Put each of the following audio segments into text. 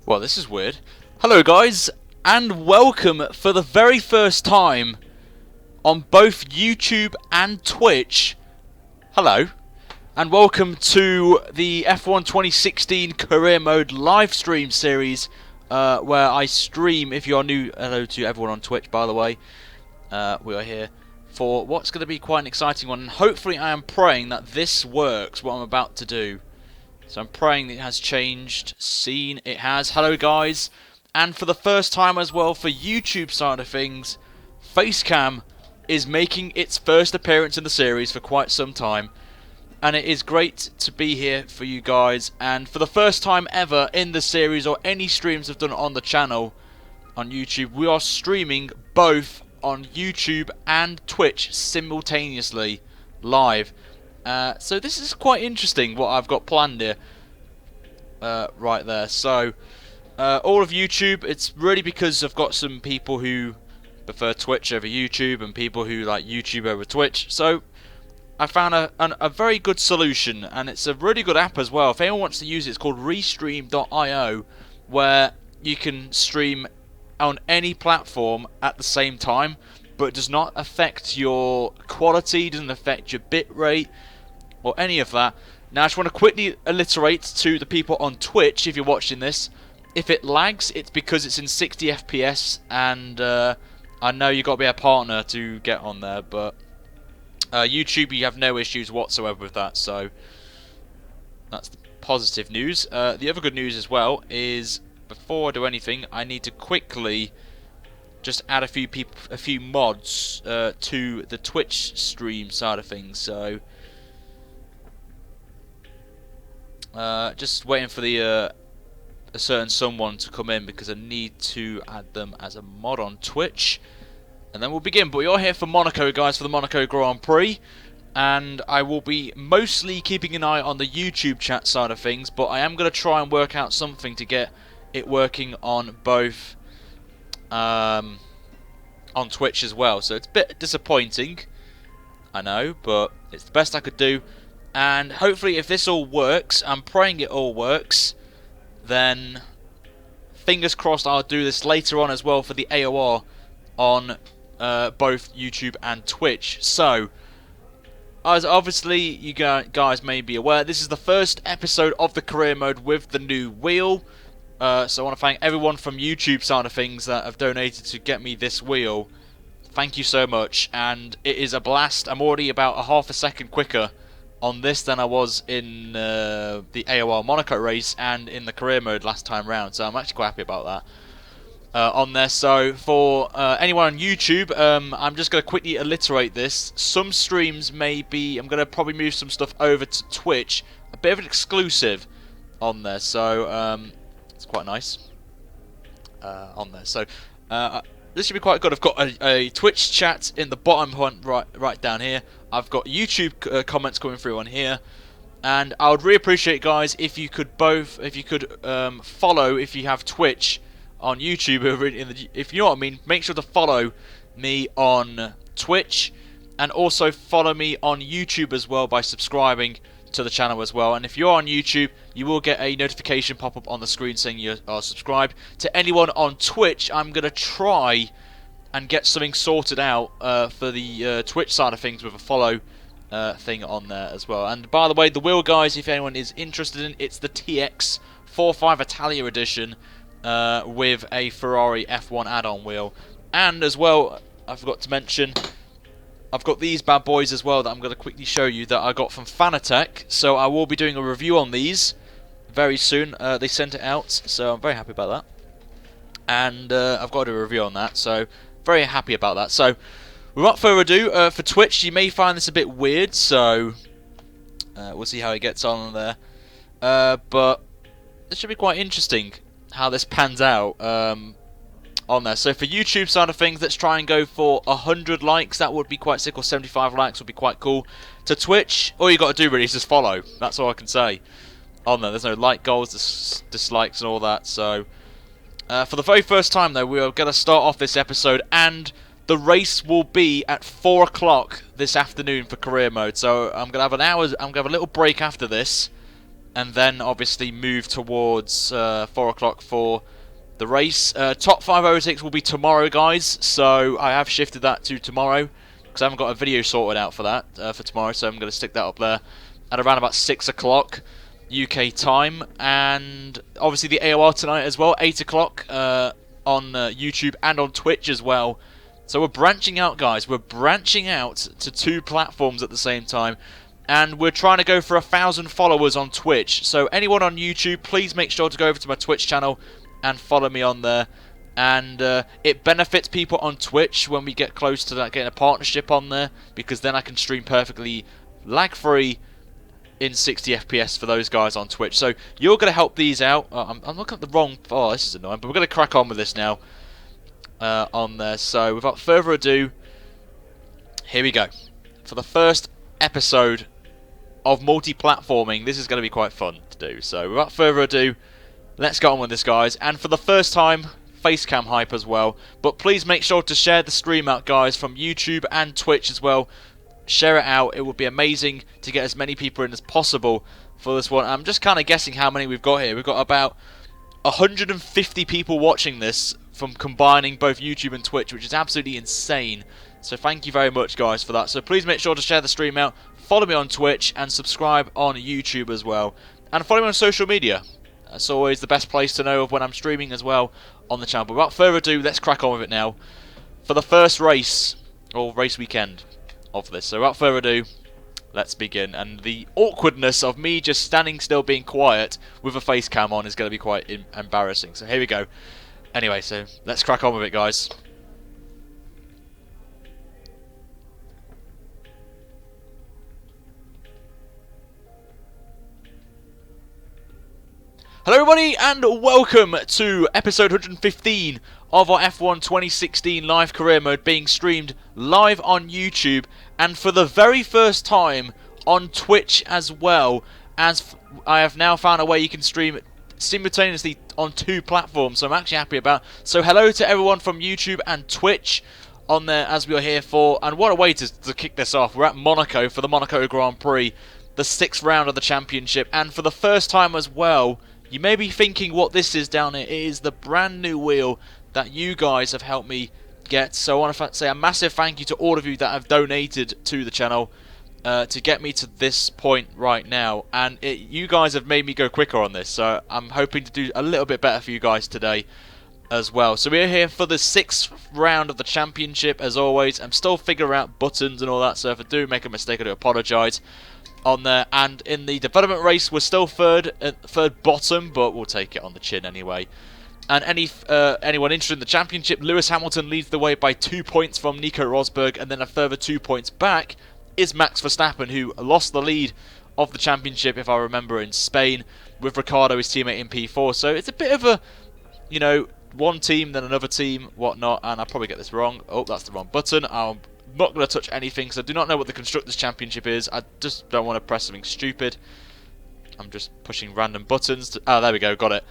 Well, this is weird. Hello guys, and welcome for the very first time on both YouTube and Twitch. Hello, and welcome to the F1 2016 Career Mode live stream series, where I stream. If you are new, hello to everyone on Twitch, by the way. We are here for what's going to be quite an exciting one, and hopefully I am praying that this works, what I'm about to do. So I'm praying that it has changed scene. It has. Hello guys, and for the first time as well for YouTube side of things, Facecam is making its first appearance in the series for quite some time, and it is great to be here for you guys. And for the first time ever in the series or any streams I've done on the channel on YouTube, we are streaming both on YouTube and Twitch simultaneously live. So this is quite interesting what I've got planned here right there. So all of YouTube, it's really because I've got some people who prefer Twitch over YouTube and people who like YouTube over Twitch. So I found a very good solution, and it's a really good app as well. If anyone wants to use it, it's called Restream.io, where you can stream on any platform at the same time, but it does not affect your quality, doesn't affect your bitrate or any of that. Now I just want to quickly alliterate to the people on Twitch, if you're watching this, if it lags, it's because it's in 60 FPS, and I know you've got to be a partner to get on there, but YouTube, you have no issues whatsoever with that, so that's the positive news. The other good news as well is, before I do anything, I need to quickly just add a few mods to the Twitch stream side of things. So just waiting for the a certain someone to come in, because I need to add them as a mod on Twitch, and then we'll begin. But we are here for Monaco, guys, for the Monaco Grand Prix, and I will be mostly keeping an eye on the YouTube chat side of things, but I am going to try and work out something to get it working on both on Twitch as well. So it's a bit disappointing, I know, but it's the best I could do. And hopefully if this all works, I'm praying it all works, then fingers crossed I'll do this later on as well for the AOR on both YouTube and Twitch. So, as obviously you guys may be aware, this is the first episode of the career mode with the new wheel. So I want to thank everyone from YouTube side of things that have donated to get me this wheel. Thank you so much, and it is a blast. I'm already about a half a second quicker on this than I was in the AOR Monaco race and in the career mode last time round, so I'm actually quite happy about that on there. So for anyone on YouTube, I'm just going to quickly alliterate this. Some streams may be, I'm going to probably move some stuff over to Twitch, a bit of an exclusive on there, so it's quite nice on there. So this should be quite good. I've got a Twitch chat in the bottom one right down here. I've got YouTube comments coming through on here, and I would really appreciate, guys, if you could follow, if you have Twitch on YouTube, if you know what I mean, make sure to follow me on Twitch, and also follow me on YouTube as well by subscribing to the channel as well. And if you're on YouTube, you will get a notification pop up on the screen saying you are subscribed. To anyone on Twitch, I'm going to try and get something sorted out for the Twitch side of things with a follow thing on there as well. And by the way, the wheel, guys, if anyone is interested in, it's the TX45 Italia edition with a Ferrari F1 add-on wheel. And as well, I forgot to mention, I've got these bad boys as well that I'm going to quickly show you that I got from Fanatec. So I will be doing a review on these very soon. They sent it out, so I'm very happy about that. And I've got to do a review on that, so very happy about that. So without further ado, for Twitch, you may find this a bit weird, so we'll see how it gets on there. But it should be quite interesting how this pans out on there. So for YouTube side of things, let's try and go for 100 likes. That would be quite sick, or 75 likes would be quite cool. To Twitch, all you got to do really is just follow. That's all I can say on there. There's no like goals, dislikes and all that. So for the very first time though, we are going to start off this episode, and the race will be at 4 o'clock this afternoon for career mode. So I'm going to have an hour, I'm going to have a little break after this, and then obviously move towards 4 o'clock for the race. Top 5 overtakes will be tomorrow, guys, so I have shifted that to tomorrow because I haven't got a video sorted out for that for tomorrow, so I'm going to stick that up there at around about 6 o'clock UK time. And obviously the AOR tonight as well, 8 o'clock on YouTube and on Twitch as well. So we're branching out, guys. We're branching out to 2 platforms at the same time. And we're trying to go for 1,000 followers on Twitch. So anyone on YouTube, please make sure to go over to my Twitch channel and follow me on there. And it benefits people on Twitch when we get close to that, getting a partnership on there, because then I can stream perfectly lag-free in 60 FPS for those guys on Twitch. So you're going to help these out. I'm looking at the wrong... Oh, this is annoying. But we're going to crack on with this now on there. So without further ado, here we go. For the first episode of multi-platforming, this is going to be quite fun to do. So without further ado, let's get on with this, guys. And for the first time, facecam hype as well. But please make sure to share the stream out, guys, from YouTube and Twitch as well. Share it out. It would be amazing to get as many people in as possible for this one. I'm just kind of guessing how many we've got here. We've got about 150 people watching this from combining both YouTube and Twitch, which is absolutely insane. So thank you very much, guys, for that. So please make sure to share the stream out. Follow me on Twitch and subscribe on YouTube as well. And follow me on social media. That's always the best place to know of when I'm streaming as well on the channel. But without further ado, let's crack on with it now for the first race, or race weekend of this. So without further ado, let's begin. And the awkwardness of me just standing still being quiet with a face cam on is going to be quite embarrassing. So here we go. Anyway, so let's crack on with it, guys. Hello everybody and welcome to episode 115 of our F1 2016 live career mode, being streamed live on YouTube and for the very first time on Twitch as well, as I have now found a way you can stream simultaneously on 2 platforms, so I'm actually happy about. So hello to everyone from YouTube and Twitch on there as we are here for, and what a way to kick this off. We're at Monaco for the Monaco Grand Prix, the 6th round of the championship, and for the first time as well, you may be thinking what this is down here. It is the brand new wheel that you guys have helped me get. So I want to say a massive thank you to all of you that have donated to the channel to get me to this point right now. And you guys have made me go quicker on this. So I'm hoping to do a little bit better for you guys today as well. So we're here for the 6th round of the championship as always. I'm still figuring out buttons and all that. So if I do make a mistake, I do apologise on there. And in the development race, we're still third bottom, but we'll take it on the chin anyway. And anyone interested in the championship, Lewis Hamilton leads the way by 2 points from Nico Rosberg, and then a further 2 points back is Max Verstappen, who lost the lead of the championship, if I remember, in Spain, with Ricciardo, his teammate, in P4. So it's a bit of a, you know, one team, then another team, whatnot, and I'll probably get this wrong. Oh, that's the wrong button. I'm not going to touch anything, because I do not know what the Constructors' Championship is. I just don't want to press something stupid. I'm just pushing random buttons. Oh, there we go, got it.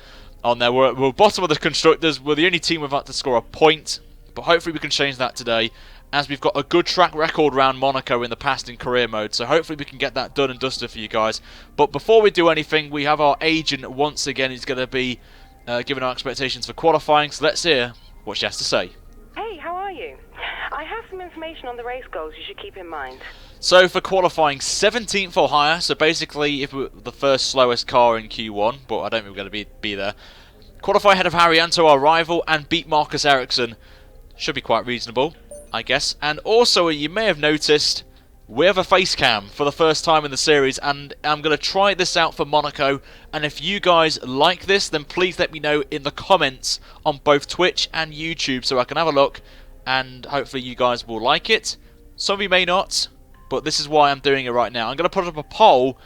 On there, we're bottom of the Constructors. We're the only team we've had to score a point, but hopefully we can change that today, as we've got a good track record around Monaco in the past in career mode, so hopefully we can get that done and dusted for you guys. But before we do anything, we have our agent once again. He's going to be giving our expectations for qualifying, so let's hear what she has to say. Hey, how are you? I have some information on the race goals you should keep in mind. So for qualifying, 17th or higher, so basically if we're the first slowest car in Q1, but I don't think we're going to be there. Qualify ahead of Haryanto, our rival, and beat Marcus Ericsson. Should be quite reasonable, I guess. And also, you may have noticed, we have a face cam for the first time in the series, and I'm going to try this out for Monaco. And if you guys like this, then please let me know in the comments on both Twitch and YouTube so I can have a look, and hopefully you guys will like it. Some of you may not, but this is why I'm doing it right now. I'm going to put up a poll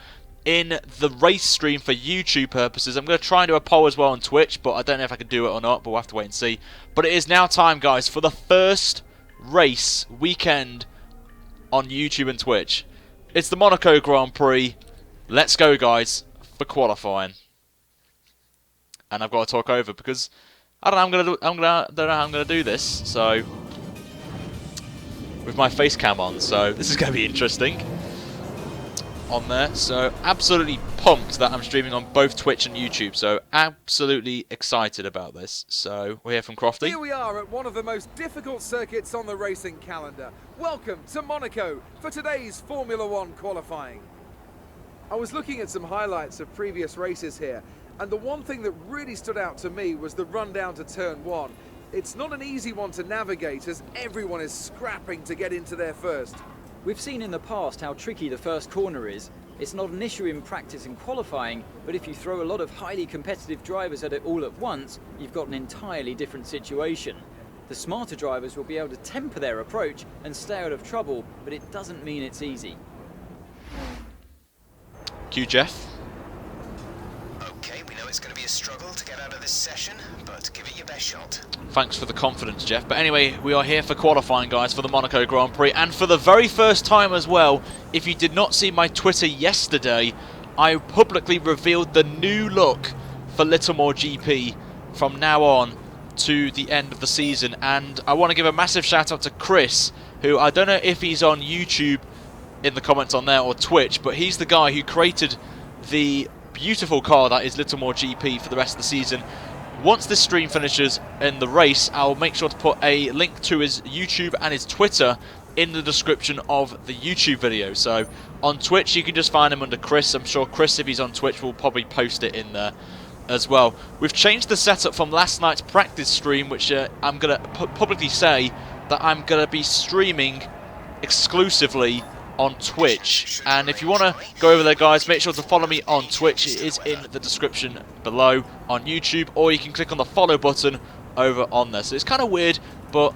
in the race stream for YouTube purposes. I'm going to try and do a poll as well on Twitch, but I don't know if I can do it or not, but we'll have to wait and see. But it is now time, guys, for the first race weekend on YouTube and Twitch. It's the Monaco Grand Prix. Let's go, guys, for qualifying. And I've got to talk over because I don't know. don't know how I'm gonna do this. So with my face cam on, so this is going to be interesting. on there. So absolutely pumped that I'm streaming on both Twitch and YouTube. So absolutely excited about this. So we're here from Crofty. Here we are at one of the most difficult circuits on the racing calendar. Welcome to Monaco for today's Formula One qualifying. I was looking at some highlights of previous races here, and the one thing that really stood out to me was the run down to turn one. It's not an easy one to navigate as everyone is scrapping to get into there first. We've seen in the past how tricky the first corner is. It's not an issue in practice and qualifying, but if you throw a lot of highly competitive drivers at it all at once, you've got an entirely different situation. The smarter drivers will be able to temper their approach and stay out of trouble, but it doesn't mean it's easy. Q Jeff. Okay, we know it's going to be a struggle to get out of this session, but give it your best shot. Thanks for the confidence, Jeff. But anyway, we are here for qualifying, guys, for the Monaco Grand Prix. And for the very first time as well, if you did not see my Twitter yesterday, I publicly revealed the new look for Littlemore GP from now on to the end of the season. And I want to give a massive shout out to Chris, who I don't know if he's on YouTube in the comments on there or Twitch, but he's the guy who created the beautiful car that is Littlemore GP for the rest of the season. Once this stream finishes in the race, I'll make sure to put a link to his YouTube and his Twitter in the description of the YouTube video. So on Twitch, you can just find him under Chris. I'm sure Chris, if he's on Twitch, will probably post it in there as well. We've changed the setup from last night's practice stream, which I'm going to publicly say that I'm going to be streaming exclusively on Twitch. And if you want to go over there, guys, make sure to follow me on Twitch. It is in the description below. On YouTube, or you can click on the follow button over on there. So it's kind of weird, but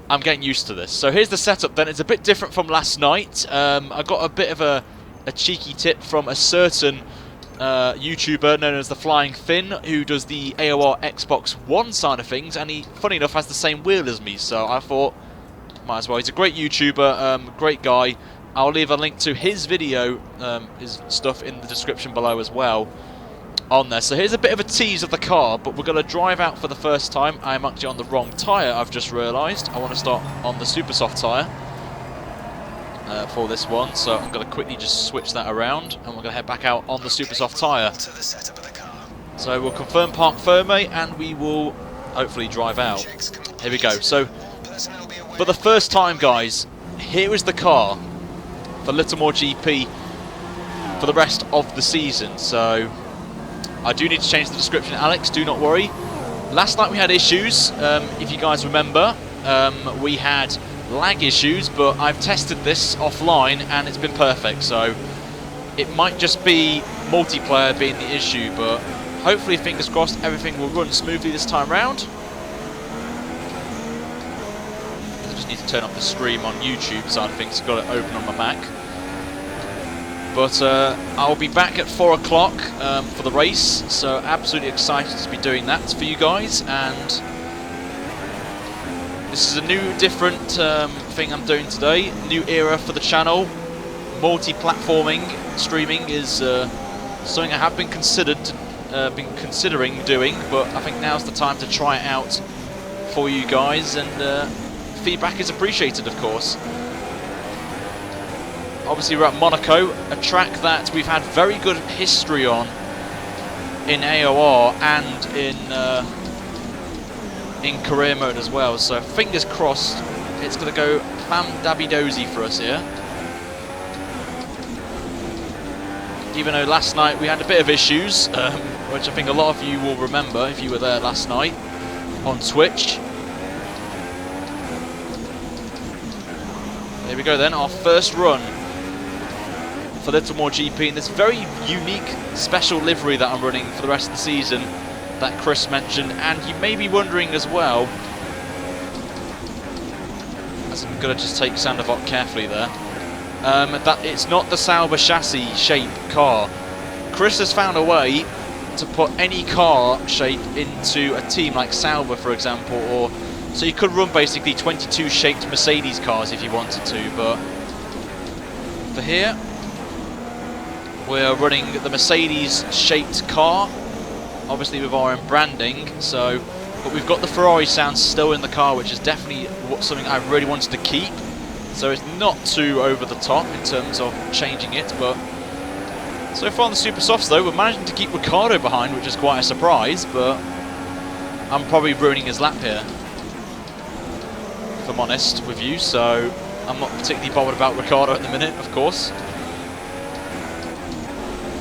I'm getting used to this. So here's the setup then. It's a bit different from last night. I got a bit of a cheeky tip from a certain YouTuber known as the Flying Finn, who does the AOR Xbox One side of things, and he, funny enough, has the same wheel as me. So I thought, might as well. He's a great YouTuber, great guy. I'll leave a link to his video, his stuff in the description below as well on there. So here's a bit of a tease of the car, but we're going to drive out for the first time. I'm actually on the wrong tyre, I've just realised. I want to start on the super soft tyre for this one, so I'm going to quickly just switch that around, and we're going to head back out on the super soft tyre. So we'll confirm park firme, and we will hopefully drive out. Here we go. So for the first time, guys, here is the car for Littlemore GP for the rest of the season. So I do need to change the description, Alex, do not worry. Last night we had issues, if you guys remember. We had lag issues, but I've tested this offline and it's been perfect. So it might just be multiplayer being the issue, but hopefully, fingers crossed, everything will run smoothly this time round. I just need to turn off the stream on YouTube side of things. I've got it open on my Mac. But I'll be back at 4 o'clock for the race, so absolutely excited to be doing that for you guys. And this is a new, different thing I'm doing today. New era for the channel. Multi-platforming streaming is something I have been considering doing, but I think now's the time to try it out for you guys, and feedback is appreciated, of course. Obviously, we're at Monaco, a track that we've had very good history on in AOR and in career mode as well. So fingers crossed, it's going to go fam-dabby-dozy for us here. Even though last night we had a bit of issues, which I think a lot of you will remember if you were there last night on Twitch. Here we go then, our first run for Littlemore GP in this very unique special livery that I'm running for the rest of the season that Chris mentioned. And you may be wondering as well, as I'm going to just take Sandoval carefully there, that it's not the Sauber chassis shape car. Chris has found a way to put any car shape into a team like Sauber, for example, or so you could run basically 22 shaped Mercedes cars if you wanted to, but for here we're running the Mercedes shaped car, obviously with our own branding. So, but we've got the Ferrari sound still in the car, which is definitely something I really wanted to keep. So it's not too over the top in terms of changing it, but so far on the Super Softs though, we're managing to keep Ricciardo behind, which is quite a surprise, but I'm probably ruining his lap here, if I'm honest with you, so I'm not particularly bothered about Ricciardo at the minute, of course.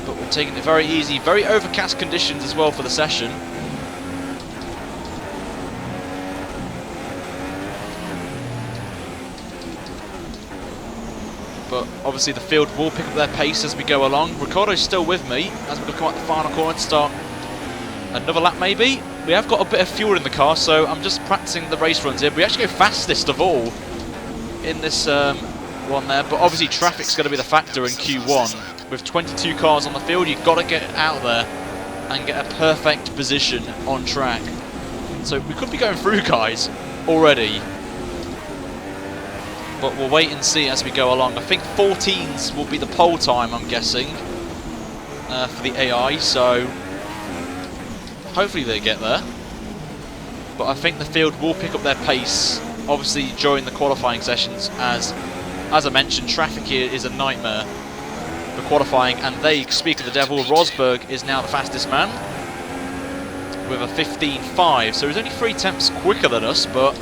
But we're taking it very easy, very overcast conditions as well for the session. But obviously the field will pick up their pace as we go along. Ricciardo's still with me as we come out the final corner to start another lap maybe. We have got a bit of fuel in the car, so I'm just practicing the race runs here. We actually go fastest of all in this one there, but obviously traffic's going to be the factor in Q1. With 22 cars on the field, you've got to get out there and get a perfect position on track. So we could be going through guys already, but we'll wait and see as we go along. I think 14s will be the pole time, I'm guessing, for the AI, so hopefully they get there. But I think the field will pick up their pace, obviously during the qualifying sessions, as I mentioned, traffic here is a nightmare for qualifying, and they, speak of the devil, Rosberg is now the fastest man with a 15.5, so he's only 3/10 quicker than us, but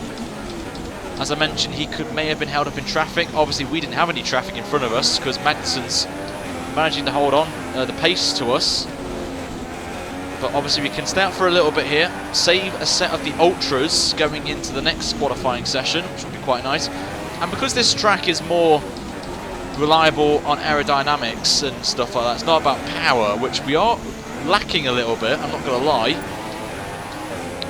as I mentioned, he may have been held up in traffic. Obviously, we didn't have any traffic in front of us because Magnussen's managing to hold on the pace to us. But obviously, we can stay out for a little bit here, save a set of the Ultras going into the next qualifying session, which will be quite nice. And because this track is more reliable on aerodynamics and stuff like that, it's not about power, which we are lacking a little bit, I'm not going to lie,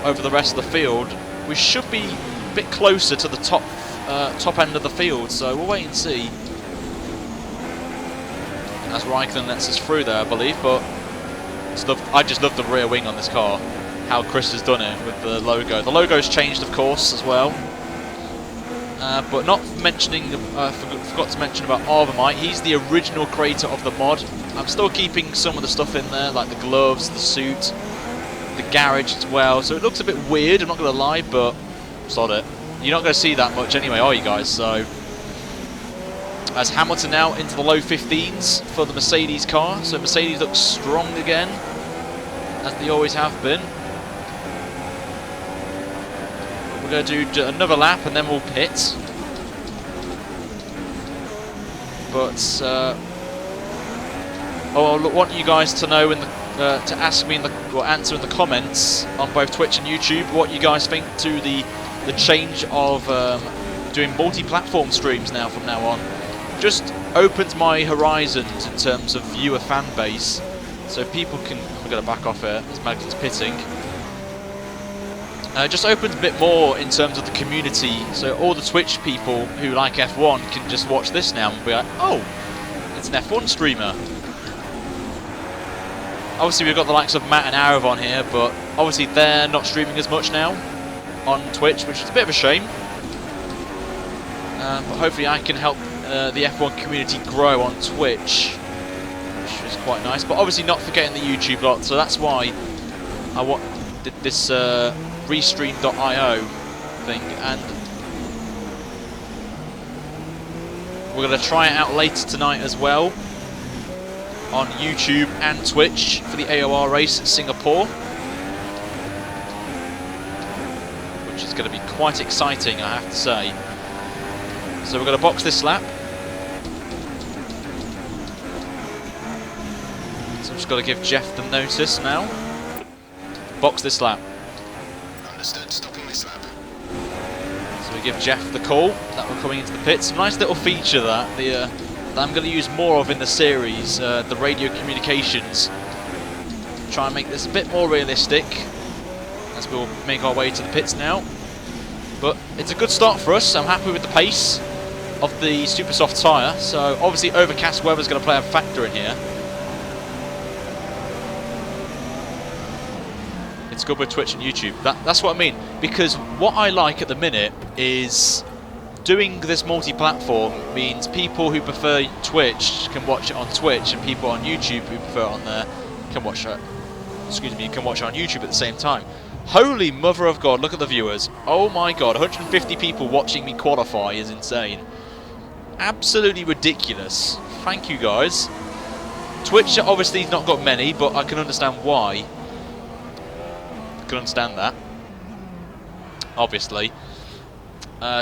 over the rest of the field. We should be a bit closer to the top end of the field, so we'll wait and see. As Raikkonen lets us through there, I believe, but I just love the rear wing on this car, how Chris has done it with the logo. The logo's changed, of course, as well. But not mentioning, forgot to mention about Arvamite. He's the original creator of the mod. I'm still keeping some of the stuff in there, like the gloves, the suit, the garage as well. So it looks a bit weird, I'm not going to lie, but sod it. You're not going to see that much anyway, are you guys? So, as Hamilton now into the low 15s for the Mercedes car. So Mercedes looks strong again, as they always have been. We're going to do another lap and then we'll pit. But I want you guys to know in the to ask me or answer in the comments on both Twitch and YouTube what you guys think to the change of doing multi-platform streams now from now on. Just opens my horizons in terms of viewer fan base, so people can. We're going to back off here as Magnussen's pitting. Just opens a bit more in terms of the community, so all the Twitch people who like F1 can just watch this now and be like, oh, it's an F1 streamer. Obviously we've got the likes of Matt and Arav on here, but obviously they're not streaming as much now on Twitch, which is a bit of a shame. But hopefully I can help the F1 community grow on Twitch, which is quite nice. But obviously not forgetting the YouTube lot, so that's why I did this Restream.io thing, and we're going to try it out later tonight as well on YouTube and Twitch for the AOR race in Singapore, which is going to be quite exciting, I have to say. So we're going to box this lap. So I've just got to give Jeff the notice now. Box this lap. Understood, stopping this lap. So we give Jeff the call that we're coming into the pits. Nice little feature that that I'm going to use more of in the series, the radio communications. Try and make this a bit more realistic as we'll make our way to the pits now. But it's a good start for us. I'm happy with the pace of the super soft tyre. So obviously overcast weather is going to play a factor in here. It's good with Twitch and YouTube. That's what I mean. Because what I like at the minute is doing this multi-platform means people who prefer Twitch can watch it on Twitch, and people on YouTube who prefer it on there can watch it. Excuse me, can watch it on YouTube at the same time. Holy mother of God! Look at the viewers. Oh my God, 150 people watching me qualify is insane. absolutely ridiculous. Thank you guys. Twitch obviously not got many, but I can understand why. I can understand that. Obviously.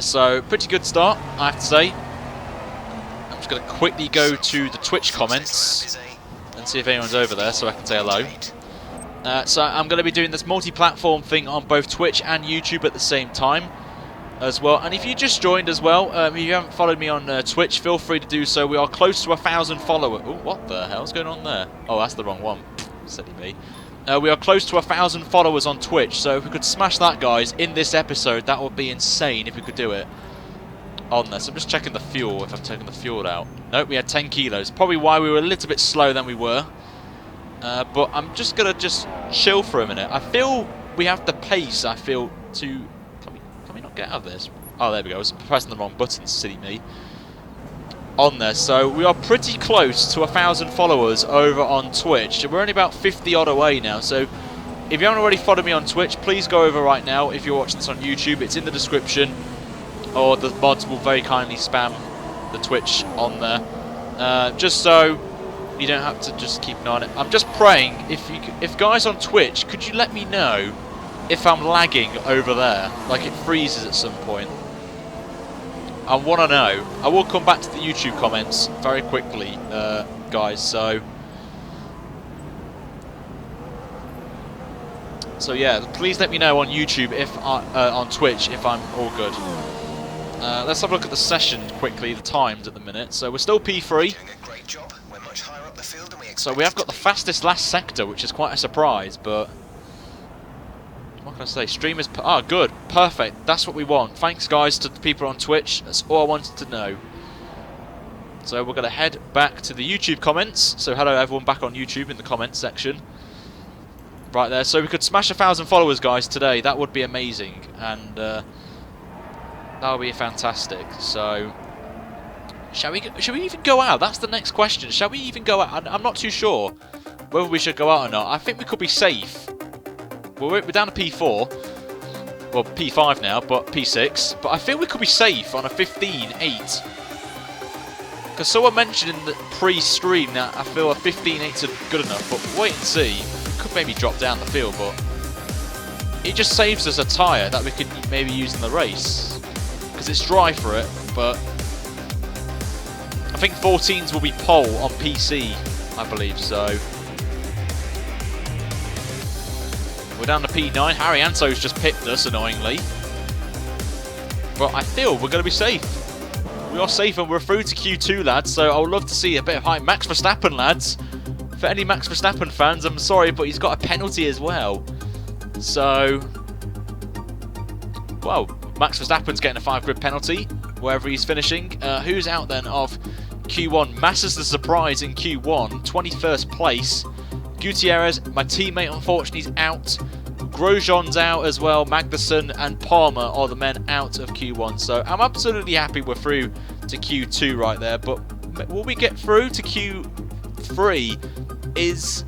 So, pretty good start, I have to say. I'm just going to quickly go to the Twitch comments and see if anyone's over there so I can say hello. So I'm going to be doing this multi-platform thing on both Twitch and YouTube at the same time as well. And if you just joined as well, if you haven't followed me on Twitch, feel free to do so. We are close to 1,000 followers. Oh, what the hell's going on there? Oh, that's the wrong one. Silly me. We are close to 1,000 followers on Twitch, so if we could smash that, guys, in this episode, that would be insane if we could do it on this. I'm just checking the fuel, if I'm taking the fuel out. Nope, we had 10 kilos. Probably why we were a little bit slower than we were. But I'm just going to chill for a minute. I feel we have the pace, I feel, to... Can we not get out of this? Oh, there we go. I was pressing the wrong button, silly me. On there, so we are pretty close to 1,000 followers over on Twitch. We're only about 50 odd away now, so if you haven't already followed me on Twitch, please go over right now. If you're watching this on YouTube, it's in the description, or the mods will very kindly spam the Twitch on there, just so you don't have to just keep an eye on it. I'm just praying, if guys on Twitch, could you let me know if I'm lagging over there, like it freezes at some point? I want to know. I will come back to the YouTube comments very quickly, guys. So yeah, please let me know on YouTube if on Twitch if I'm all good. Let's have a look at the session quickly. The times at the minute. So we're still P3. So we have got the fastest last sector, which is quite a surprise. But what can I say? Streamers... Ah, good. Perfect. That's what we want. Thanks, guys, to the people on Twitch. That's all I wanted to know. So we're going to head back to the YouTube comments. So hello, everyone, back on YouTube in the comments section. Right there. So we could smash 1,000 followers, guys, today. That would be amazing. And that would be fantastic. So... Shall we even go out? That's the next question. Shall we even go out? I'm not too sure whether we should go out or not. I think we could be safe. Well, we're down to P4. Well, P5 now, but P6. But I feel we could be safe on a 15.8. Because someone mentioned in the pre-stream that I feel a 15.8's are good enough. But wait and see. We could maybe drop down the field, but it just saves us a tyre that we could maybe use in the race. Because it's dry for it, but I think 14s will be pole on PC, I believe, so... We're down to P9. Harry Anto's just pipped us, annoyingly. But I feel we're going to be safe. We are safe and we're through to Q2, lads. So I would love to see a bit of hype. Max Verstappen, lads. For any Max Verstappen fans, I'm sorry, but he's got a penalty as well. So... Well, Max Verstappen's getting a 5-grid penalty, wherever he's finishing. Who's out then of Q1? Massa's the surprise in Q1. 21st place. Gutierrez, my teammate, unfortunately, is out. Grosjean's out as well. Magnussen and Palmer are the men out of Q1. So I'm absolutely happy we're through to Q2 right there. But will we get through to Q3 is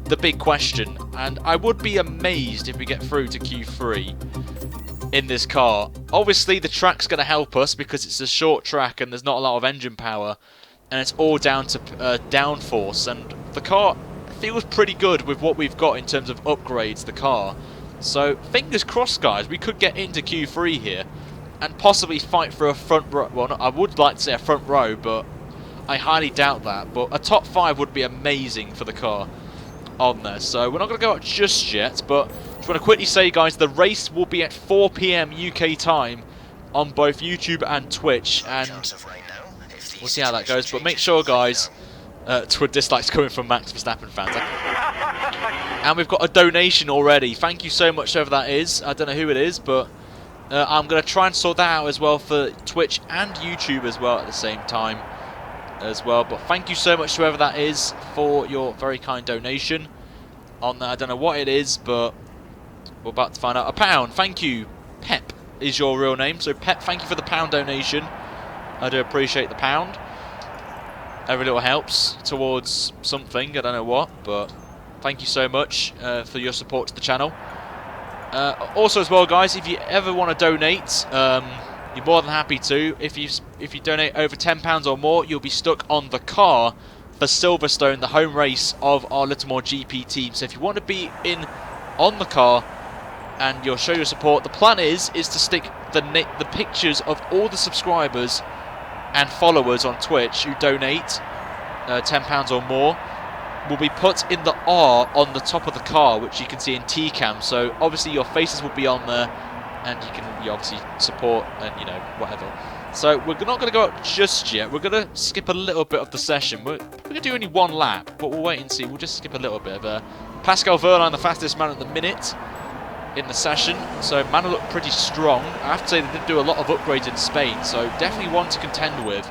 the big question. And I would be amazed if we get through to Q3 in this car. Obviously, the track's going to help us because it's a short track and there's not a lot of engine power. And it's all down to downforce. And the car... feels pretty good with what we've got in terms of upgrades, the car. So, fingers crossed, guys, we could get into Q3 here and possibly fight for a front row. Well, I would like to say a front row, but I highly doubt that. But a top 5 would be amazing for the car on there. So, we're not going to go out just yet, but just want to quickly say, guys, the race will be at 4 PM UK time on both YouTube and Twitch. And we'll see how that goes. But make sure, guys... dislikes coming from Max Verstappen fans. And we've got a donation already. Thank you so much, whoever that is. I don't know who it is, but I'm going to try and sort that out as well for Twitch and YouTube as well at the same time as well. But thank you so much, whoever that is, for your very kind donation on that. I don't know what it is, but we're about to find out. £1. Thank you. Pep is your real name. So, Pep, thank you for the £1 donation. I do appreciate the £1. Every little helps towards something, I don't know what, but thank you so much for your support to the channel. Also as well, guys, if you ever want to donate, you're more than happy to. If you donate over £10 or more, you'll be stuck on the car for Silverstone, the home race of our Littlemore GP team. So if you want to be in on the car and you'll show your support, the plan is to stick the pictures of all the subscribers and followers on Twitch who donate £10 or more will be put in the R on the top of the car, which you can see in T-Cam. So obviously your faces will be on there, and you obviously support and whatever. So we're not going to go out just yet. We're going to skip a little bit of the session. We're going to do only one lap, but we'll wait and see. We'll just skip a little bit of Pascal Wehrlein, the fastest man at the minute in the session. So man looked pretty strong. I have to say they did do a lot of upgrades in Spain, so definitely one to contend with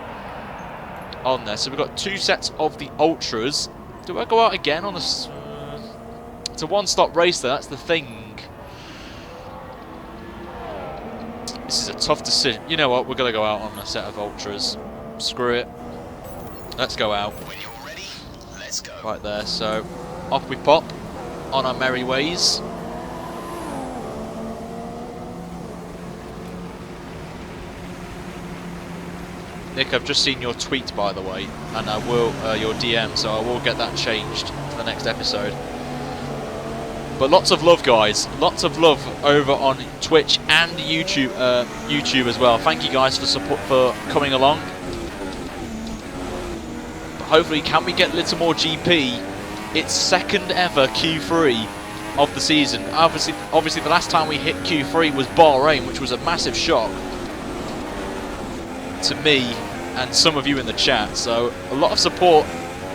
on there. So we've got 2 sets of the Ultras. Do I go out again on a... it's a one-stop race there, that's the thing. This is a tough decision. You know what, we're going to go out on a set of Ultras. Screw it. Let's go out. When you're ready, let's go. Right there, so off we pop on our merry ways. Nick, I've just seen your tweet, by the way, and I will your DM, so I will get that changed for the next episode. But lots of love, guys. Lots of love over on Twitch and YouTube, YouTube as well. Thank you guys for support, for coming along. But hopefully, can we get Littlemore GP? Its second ever Q3 of the season. Obviously, the last time we hit Q3 was Bahrain, which was a massive shock to me and some of you in the chat, so a lot of support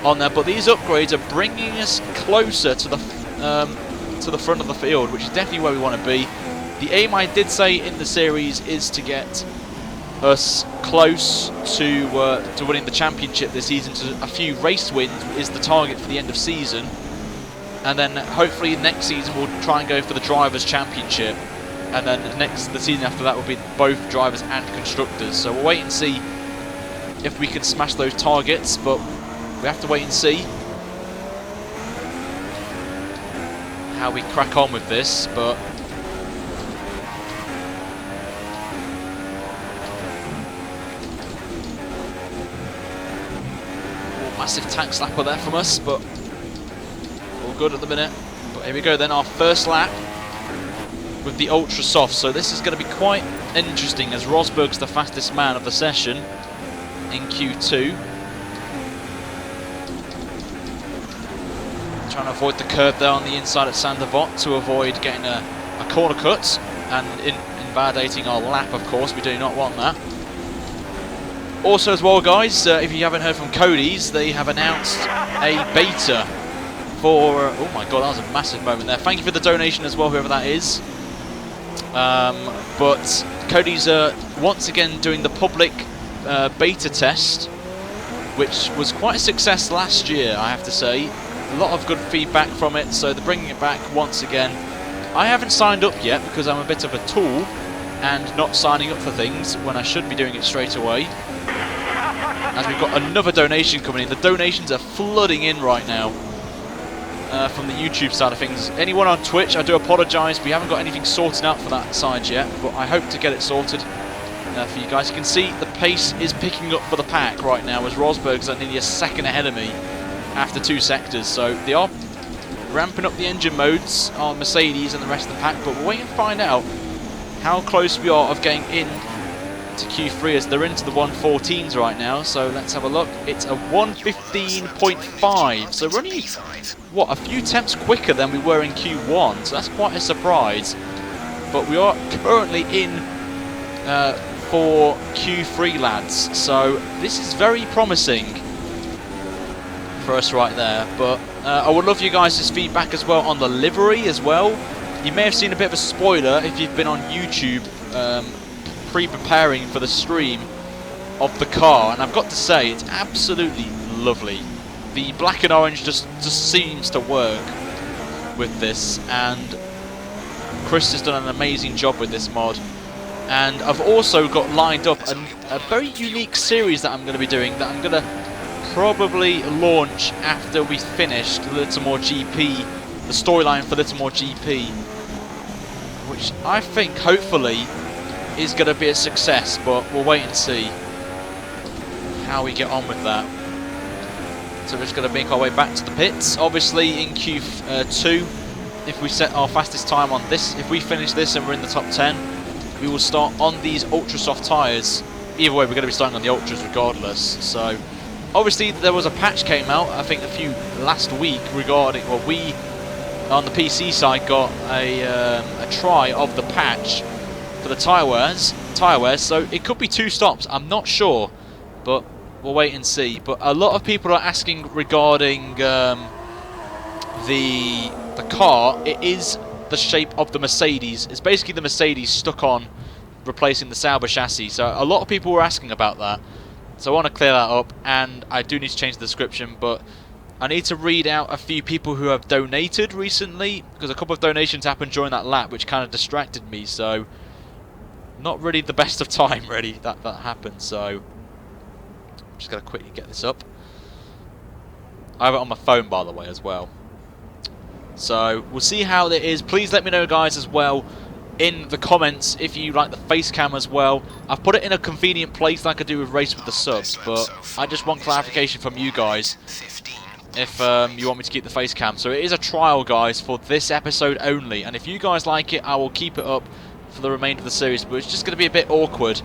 on there. But these upgrades are bringing us closer to the front of the field, which is definitely where we want to be. The aim, I did say in the series, is to get us close to winning the championship this season. So a few race wins is the target for the end of season, and then hopefully next season we'll try and go for the drivers' championship. And then the season after that will be both drivers and constructors. So we'll wait and see if we can smash those targets, but we have to wait and see how we crack on with this. But massive tank slapper there from us, but all good at the minute. But here we go then, our first lap with the ultra soft. So this is going to be quite interesting, as Rosberg's the fastest man of the session in Q2. Trying to avoid the curb there on the inside at Sandervot to avoid getting a corner cut and invalidating our lap, of course. We do not want that. Also as well, guys, if you haven't heard from Cody's, they have announced a beta for... oh my god, that was a massive moment there. Thank you for the donation as well, whoever that is. But Cody's once again doing the public beta test, which was quite a success last year, I have to say. A lot of good feedback from it, so they're bringing it back once again. I haven't signed up yet because I'm a bit of a tool and not signing up for things when I should be doing it straight away. As we've got another donation coming in. The donations are flooding in right now. From the YouTube side of things. Anyone on Twitch, I do apologise, we haven't got anything sorted out for that side yet, but I hope to get it sorted for you guys. You can see the pace is picking up for the pack right now, as Rosberg's nearly a second ahead of me after 2 sectors, so they are ramping up the engine modes on Mercedes and the rest of the pack, but we're waiting to find out how close we are of getting in to Q3, as they're into the 114s right now. So let's have a look. It's a 115.5, so we're only, what, a few tenths quicker than we were in Q1, so that's quite a surprise. But we are currently in for Q3, lads, so this is very promising for us right there. But I would love you guys' feedback as well on the livery as well. You may have seen a bit of a spoiler if you've been on YouTube pre-preparing for the stream of the car, and I've got to say it's absolutely lovely. The black and orange just seems to work with this, and Chris has done an amazing job with this mod. And I've also got lined up a very unique series that I'm going to be doing, that I'm going to probably launch after we finish the Littlemore GP, the storyline for Littlemore GP, which I think hopefully is going to be a success, but we'll wait and see how we get on with that. So we're just going to make our way back to the pits. Obviously in Q2, if we set our fastest time on this, if we finish this and we're in the top 10, we will start on these ultra soft tyres. Either way, we're going to be starting on the ultras regardless. So obviously there was a patch came out, I think last week, regarding, well, we on the PC side got a try of the patch for the tyre wears, so it could be 2 stops, I'm not sure, but we'll wait and see. But a lot of people are asking regarding the car. It is the shape of the Mercedes. It's basically the Mercedes stuck on replacing the Sauber chassis, so a lot of people were asking about that. So I want to clear that up, and I do need to change the description, but I need to read out a few people who have donated recently, because a couple of donations happened during that lap, which kind of distracted me, so not really the best of time, really, that happened. So I'm just going to quickly get this up. I have it on my phone, by the way, as well. So we'll see how it is. Please let me know, guys, as well, in the comments if you like the face cam as well. I've put it in a convenient place like I do with Race with the Subs, but I just want clarification from you guys if you want me to keep the face cam. So it is a trial, guys, for this episode only, and if you guys like it, I will keep it up for the remainder of the series, but it's just going to be a bit awkward,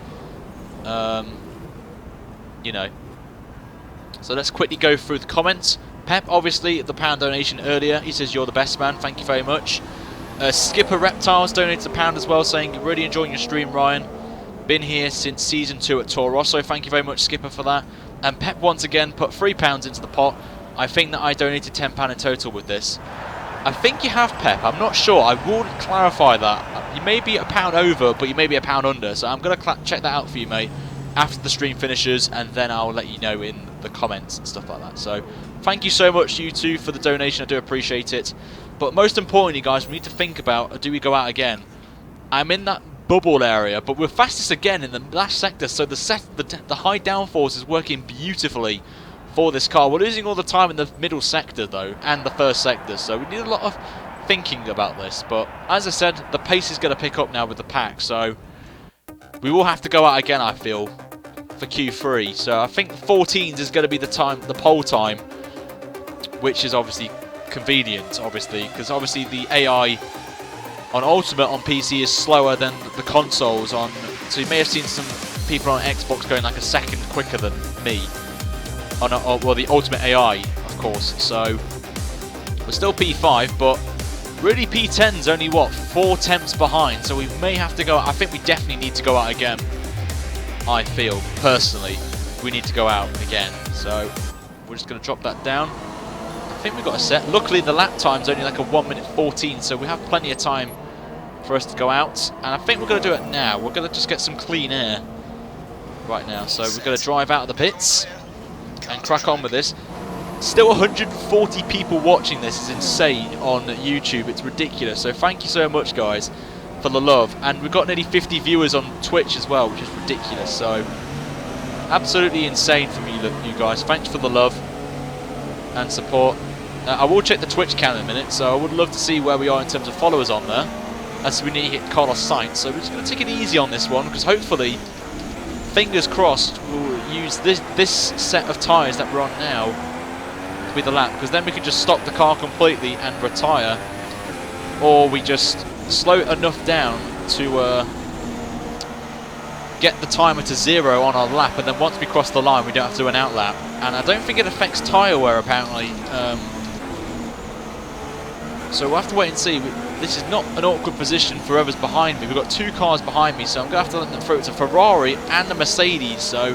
you know. So let's quickly go through the comments. Pep, obviously, the £1 donation earlier, he says you're the best man, thank you very much. Skipper Reptiles donated a £1 as well, saying really enjoying your stream, Ryan. Been here since season 2 at Toro Rosso. Thank you very much, Skipper, for that. And Pep once again put £3 into the pot. I think that I donated £10 in total with this. I think you have, Pep. I'm not sure. I will clarify that. You may be a £1 over, but you may be a £1 under. So I'm going to check that out for you, mate, after the stream finishes, and then I'll let you know in the comments and stuff like that. So thank you so much, you two, for the donation. I do appreciate it. But most importantly, guys, we need to think about, do we go out again? I'm in that bubble area, but we're fastest again in the last sector, so the high downforce is working beautifully for this car. We're losing all the time in the middle sector, though, and the first sector, so we need a lot of thinking about this. But as I said, the pace is going to pick up now with the pack, so we will have to go out again, I feel, for Q3. So I think 14s is going to be the pole time, which is obviously convenient, because obviously the AI on Ultimate on PC is slower than the consoles on, so you may have seen some people on Xbox going like a second quicker than me on well, the Ultimate AI, of course. So we're still P5, but really P10's only what, 4 tenths behind, so we may have to go out. I think we definitely need to go out again. I feel personally we need to go out again, so we're just going to drop that down. I think we've got a set. Luckily the lap time's only like a 1:14, so we have plenty of time for us to go out, and I think we're going to do it now. We're going to just get some clean air right now, so we're going to drive out of the pits and crack on with this. Still 140 people watching this is insane on YouTube. It's ridiculous, so thank you so much, guys, for the love. And we've got nearly 50 viewers on Twitch as well, which is ridiculous, so absolutely insane from you guys. Thanks for the love and support. I will check the Twitch count in a minute, so I would love to see where we are in terms of followers on there, as we need to hit Carlos Sainz. So we're just going to take it easy on this one, because hopefully, fingers crossed, we'll use this set of tyres that we're on now to be the lap, because then we can just stop the car completely and retire, or we just slow it enough down to get the timer to 0 on our lap, and then once we cross the line we don't have to do an out lap. And I don't think it affects tyre wear, apparently, so we'll have to wait and see. This is not an awkward position for whoever's behind me. We've got 2 cars behind me, so I'm going to have to let them through. It's a Ferrari and a Mercedes, so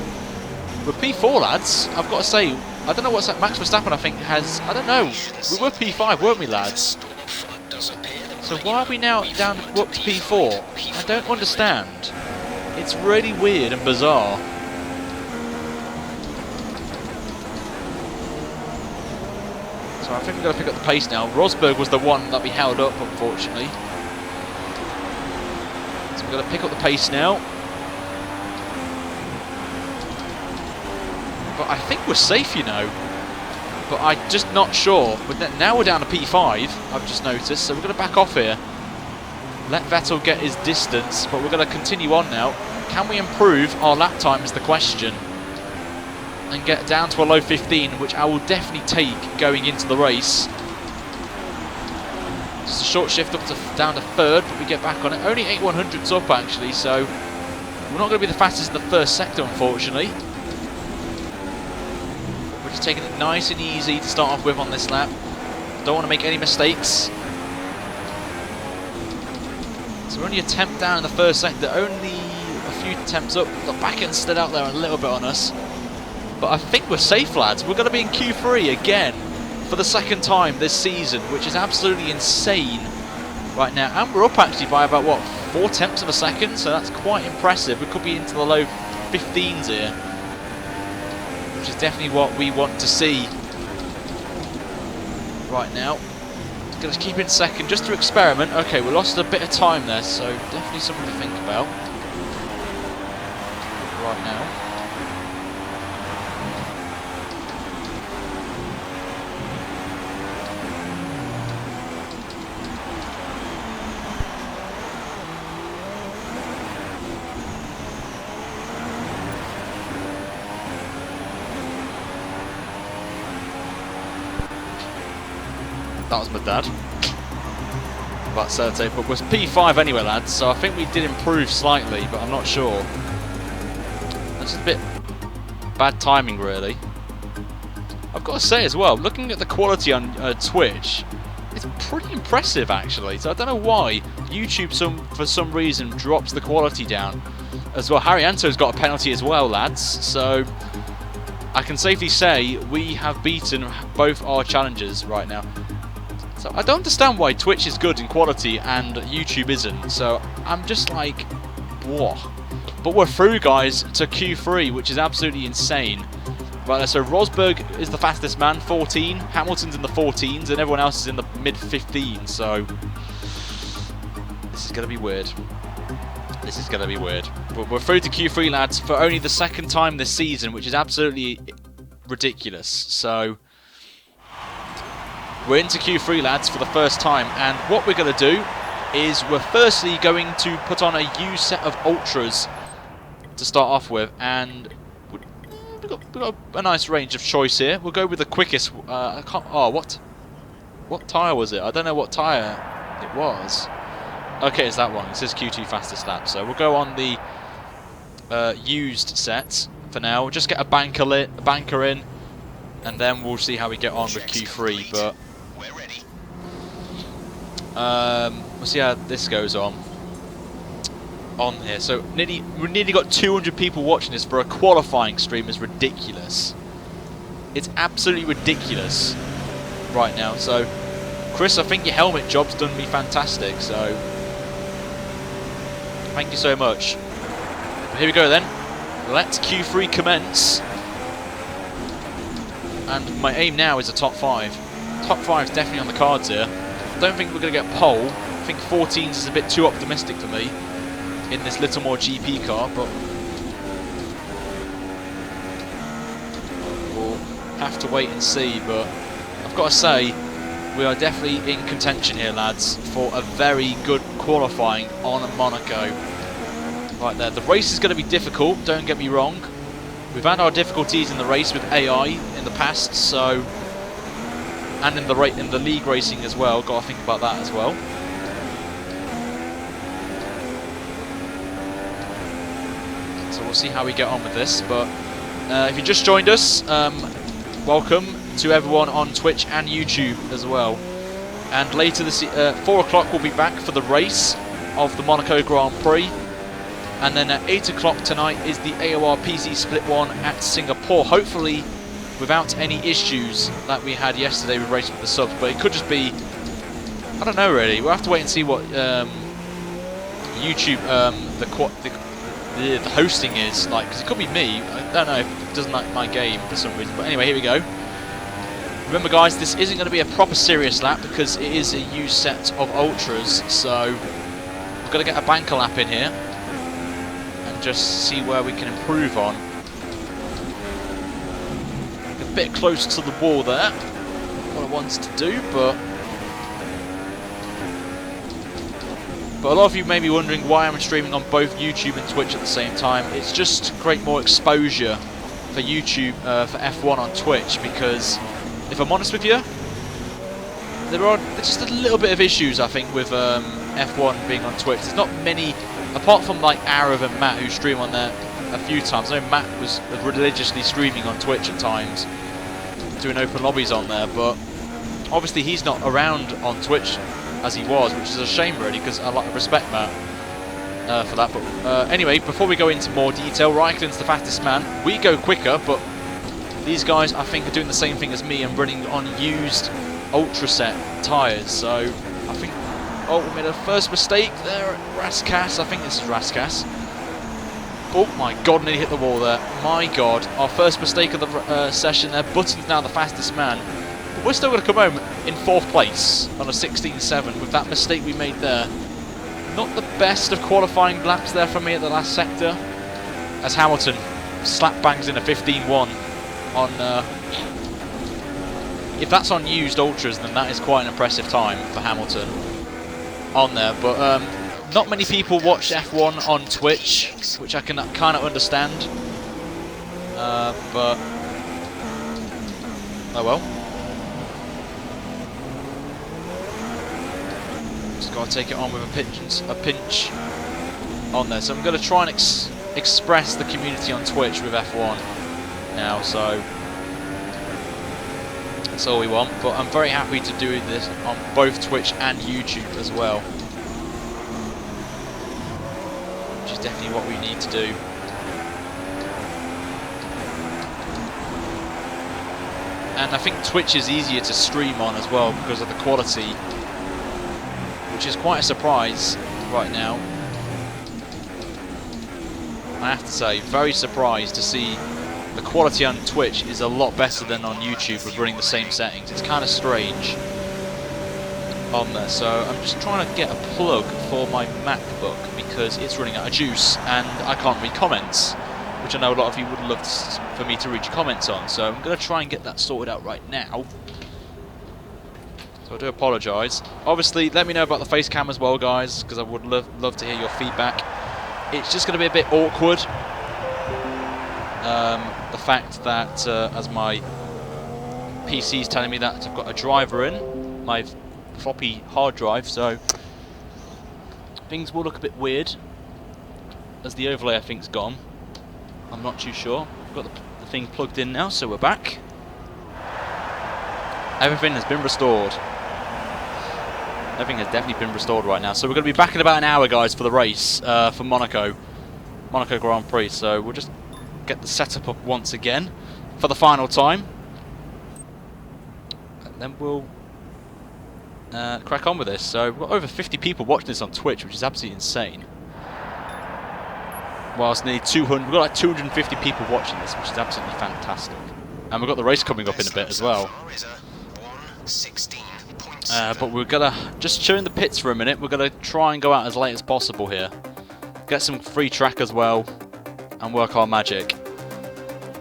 we're P4, lads. I've got to say, I don't know what's that. Max Verstappen, I think, has, I don't know, we were P5, weren't we, lads? So why are we now down up to P4? I don't understand. It's really weird and bizarre. So I think we've got to pick up the pace now. Rosberg was the one that we held up, unfortunately. So we've got to pick up the pace now. But I think we're safe, you know. But I'm just not sure. But now we're down to P5, I've just noticed. So we're going to back off here. let Vettel get his distance, but we're going to continue on now. Can we improve our lap time is the question, and get down to a low 15, which I will definitely take going into the race. Just a short shift up to down to third, but we get back on it. Only 8/100ths up actually, so we're not going to be the fastest in the first sector, unfortunately. We're just taking it nice and easy to start off with on this lap. Don't want to make any mistakes. So we're only a tenth down in the first sector, only a few attempts up. The back end stood out there a little bit on us. But I think we're safe, lads. We're going to be in Q3 again for the second time this season, which is absolutely insane right now. And we're up actually by about, what, 4/10 of a second? So that's quite impressive. We could be into the low 15s here, which is definitely what we want to see right now. Going to keep in second just to experiment. Okay, we lost a bit of time there, so definitely something to think about right now. That was my dad. About sellotape, but was P5 anyway, lads, so I think we did improve slightly, but I'm not sure. That's just a bit bad timing, really. I've got to say as well, looking at the quality on Twitch, it's pretty impressive actually, so I don't know why YouTube for some reason drops the quality down as well. Harrianto's got a penalty as well, lads, so I can safely say we have beaten both our challenges right now. So I don't understand why Twitch is good in quality and YouTube isn't. So I'm just like, what? But we're through, guys, to Q3, which is absolutely insane. Right, so Rosberg is the fastest man, 14. Hamilton's in the 14s, and everyone else is in the mid-15s. So this is going to be weird. This is going to be weird. But we're through to Q3, lads, for only the second time this season, which is absolutely ridiculous. So we're into Q3, lads, for the first time, and what we're going to do is we're firstly going to put on a used set of Ultras to start off with, and we've got a nice range of choice here. We'll go with the quickest. I can't. Oh, what tyre was it? I don't know what tyre it was. Okay, it's that one. It says Q2 fastest lap, so we'll go on the used set for now. We'll just get a banker in, and then we'll see how we get on with Q3. But we'll see how this goes on here. So we nearly got 200 people watching this for a qualifying stream. Is ridiculous. It's absolutely ridiculous right now. So Chris, I think your helmet job's done me fantastic. So thank you so much. But here we go then. Let Q3 commence. And my aim now is a top 5. Top 5 is definitely on the cards here. I don't think we're going to get pole. I think 14s is a bit too optimistic for me in this little more GP car, but we'll have to wait and see. But I've got to say, we are definitely in contention here, lads, for a very good qualifying on Monaco. Right there. The race is going to be difficult, don't get me wrong. We've had our difficulties in the race with AI in the past, so, and in the league racing as well. Got to think about that as well. So we'll see how we get on with this. But if you just joined us, welcome to everyone on Twitch and YouTube as well. And later this 4 o'clock we'll be back for the race of the Monaco Grand Prix. And then at 8 o'clock tonight is the AOR PC Split 1 at Singapore. Hopefully without any issues that we had yesterday with racing with the subs. But it could just be, I don't know really. We'll have to wait and see what YouTube, the hosting is like. Because it could be me. I don't know if it doesn't like my game for some reason. But anyway, here we go. Remember guys, this isn't going to be a proper serious lap because it is a used set of Ultras. So we've got to get a banker lap in here. Just see where we can improve on. A bit close to the wall there. What I wanted to do, but But a lot of you may be wondering why I'm streaming on both YouTube and Twitch at the same time. It's just to create more exposure for YouTube, for F1 on Twitch, because if I'm honest with you, there's just a little bit of issues, I think, with F1 being on Twitch. There's not many, apart from like Arav and Matt, who stream on there a few times. I know Matt was religiously streaming on Twitch at times, doing open lobbies on there, but obviously he's not around on Twitch as he was, which is a shame really, because I respect Matt for that. But anyway, before we go into more detail, Raikkonen's the fastest man. We go quicker, but these guys I think are doing the same thing as me and running on used Ultra Set tyres. So I think, oh, we made a first mistake there at Raskas. I think this is Raskas. Oh my god, nearly hit the wall there. My god, our first mistake of the session there. Button's now the fastest man. But we're still going to come home in 4th place on a 16.7 with that mistake we made there. Not the best of qualifying laps there for me at the last sector, as Hamilton slap bangs in a 15.1 on... if that's on used Ultras, then that is quite an impressive time for Hamilton on there. But not many people watch F1 on Twitch, which I can kind of understand. But oh well. Just got to take it on with a pinch on there. So I'm going to try and express the community on Twitch with F1 now. So that's all we want. But I'm very happy to do this on both Twitch and YouTube as well, which is definitely what we need to do. And I think Twitch is easier to stream on as well because of the quality, which is quite a surprise right now. I have to say, very surprised to see the quality on Twitch is a lot better than on YouTube with running the same settings. It's kind of strange on there. So I'm just trying to get a plug for my MacBook because it's running out of juice and I can't read comments, which I know a lot of you would love for me to read your comments on. So I'm going to try and get that sorted out right now. So I do apologise. Obviously, let me know about the face cam as well, guys, because I would love to hear your feedback. It's just going to be a bit awkward. The fact that as my PC is telling me that I've got a driver in my floppy hard drive, so things will look a bit weird as the overlay I think's gone. I'm not too sure. I've got the thing plugged in now, so we're back. Everything has been restored. Everything has definitely been restored right now. So we're going to be back in about an hour, guys, for the race for Monaco Grand Prix. So we'll just get the setup up once again for the final time, and then we'll crack on with this. So we've got over 50 people watching this on Twitch, which is absolutely insane. Whilst nearly 200, we've got like 250 people watching this, which is absolutely fantastic. And we've got the race coming up in a bit as well. But we're gonna just chill in the pits for a minute. We're gonna try and go out as late as possible here, get some free track as well, and work our magic,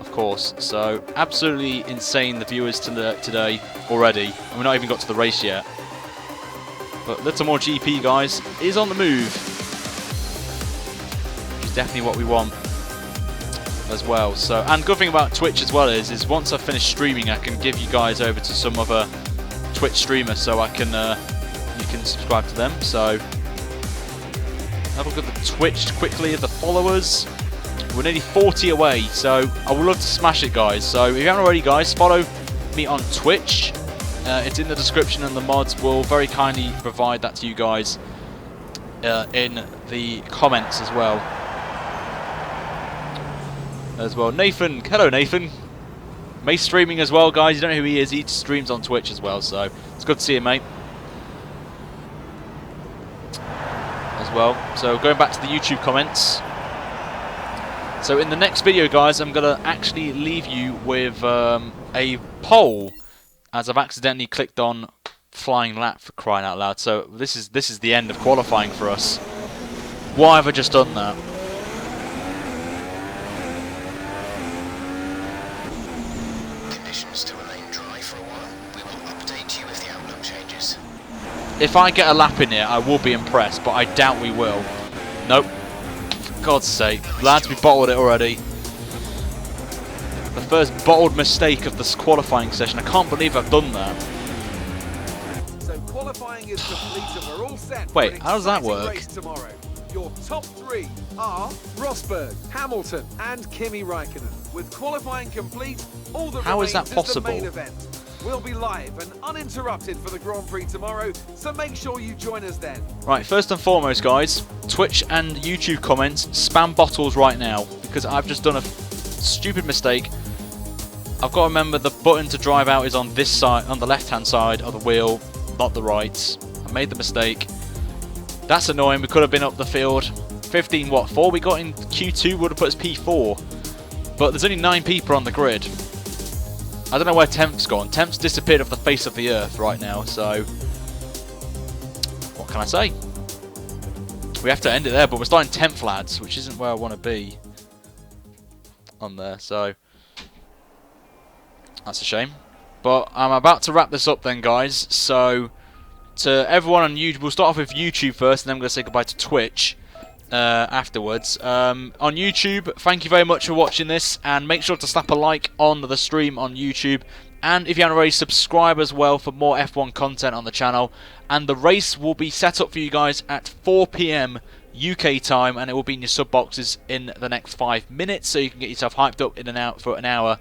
of course. So absolutely insane the viewers today already, and we're not even got to the race yet. But Little More GP, guys, is on the move, which is definitely what we want as well. So, and good thing about Twitch as well is once I finish streaming, I can give you guys over to some other Twitch streamer, so I can you can subscribe to them. So have a look at the Twitch quickly, the followers. We're nearly 40 away, so I would love to smash it, guys. So if you haven't already, guys, follow me on Twitch. It's in the description, and the mods will very kindly provide that to you guys in the comments as well. Nathan, hello Nathan. Mace streaming as well, guys. You don't know who he is. He streams on Twitch as well, so it's good to see you, mate. As well. So going back to the YouTube comments. So in the next video, guys, I'm going to actually leave you with a poll, as I've accidentally clicked on flying lap, for crying out loud. So this is the end of qualifying for us. Why have I just done that? Conditions to remain dry for a while. We will update you if the outlook changes. If I get a lap in here, I will be impressed, but I doubt we will. Nope. For God's sake. Lads, we bottled it already. The first bottled mistake of this qualifying session. I can't believe I've done that. So qualifying is complete and we're all set. Wait, for an how does that exciting work? race tomorrow. Your top 3 are Rosberg, Hamilton, and Kimi Raikkonen. With qualifying complete, all that How is remains that possible? the main event. We'll be live and uninterrupted for the Grand Prix tomorrow, so make sure you join us then. Right, first and foremost, guys, Twitch and YouTube comments, spam bottles right now, because I've just done a stupid mistake. I've got to remember the button to drive out is on this side, on the left-hand side of the wheel, not the right. I made the mistake. That's annoying. We could have been up the field. 15, what, 4 we got in Q2 would have put us P4. But there's only 9 people on the grid. I don't know where 10th's gone. 10th's disappeared off the face of the earth right now, so what can I say? We have to end it there, but we're starting 10th, lads, which isn't where I want to be on there, so that's a shame. But I'm about to wrap this up then, guys, so to everyone on YouTube, we'll start off with YouTube first, and then I'm going to say goodbye to Twitch afterwards. On YouTube, thank you very much for watching this, and make sure to slap a like on the stream on YouTube, and if you haven't already, subscribe as well for more F1 content on the channel. And the race will be set up for you guys at 4 PM UK time, and it will be in your sub boxes in the next 5 minutes, so you can get yourself hyped up in and out for an hour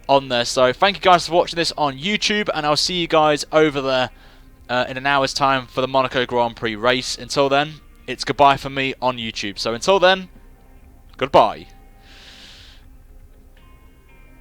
on there. So thank you guys for watching this on YouTube, and I'll see you guys over there in an hour's time for the Monaco Grand Prix race. Until then, it's goodbye from me on YouTube. So until then, goodbye.